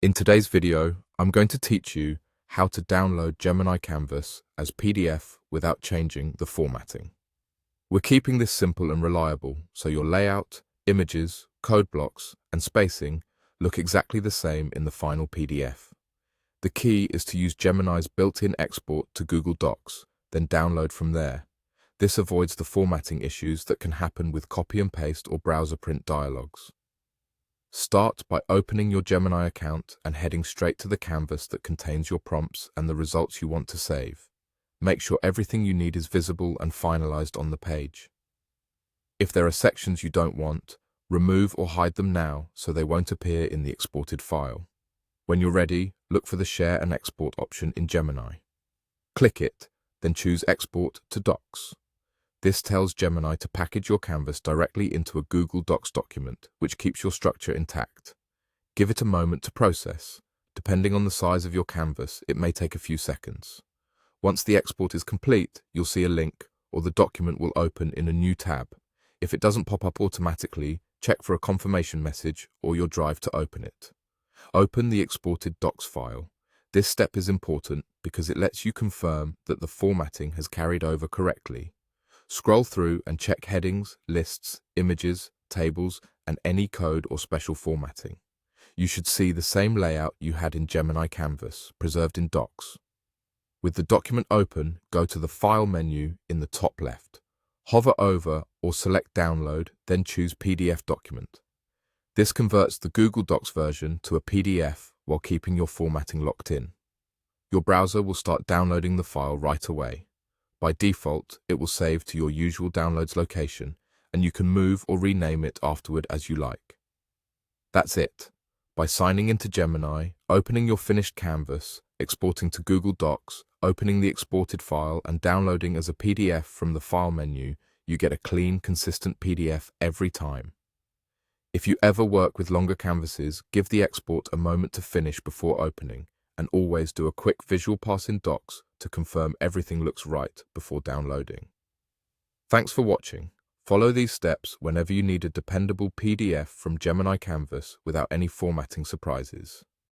In today's video, I'm going to teach you how to download Gemini Canvas as PDF without changing the formatting. We're keeping this simple and reliable, so your layout, images, code blocks, and spacing look exactly the same in the final PDF. The key is to use Gemini's built-in export to Google Docs, then download from there. This avoids the formatting issues that can happen with copy and paste or browser print dialogues. Start by opening your Gemini account and heading straight to the canvas that contains your prompts and the results you want to save. Make sure everything you need is visible and finalized on the page. If there are sections you don't want, remove or hide them now so they won't appear in the exported file. When you're ready, look for the Share and Export option in Gemini. Click it, then choose Export to Docs. This tells Gemini to package your canvas directly into a Google Docs document, which keeps your structure intact. Give it a moment to process. Depending on the size of your canvas, it may take a few seconds. Once the export is complete, you'll see a link, or the document will open in a new tab. If it doesn't pop up automatically, check for a confirmation message or your drive to open it. Open the exported docs file. This step is important because it lets you confirm that the formatting has carried over correctly. Scroll through and check headings, lists, images, tables, and any code or special formatting. You should see the same layout you had in Gemini Canvas, preserved in Docs. With the document open, go to the File menu in the top left. Hover over or select Download, then choose PDF document. This converts the Google Docs version to a PDF while keeping your formatting locked in. Your browser will start downloading the file right away. By default, it will save to your usual downloads location, and you can move or rename it afterward as you like. That's it. By signing into Gemini, opening your finished canvas, exporting to Google Docs, opening the exported file, and downloading as a PDF from the File menu, you get a clean, consistent PDF every time. If you ever work with longer canvases, give the export a moment to finish before opening, and always do a quick visual pass in Docs to confirm everything looks right before downloading. Thanks for watching. Follow these steps whenever you need a dependable PDF from Gemini Canvas without any formatting surprises.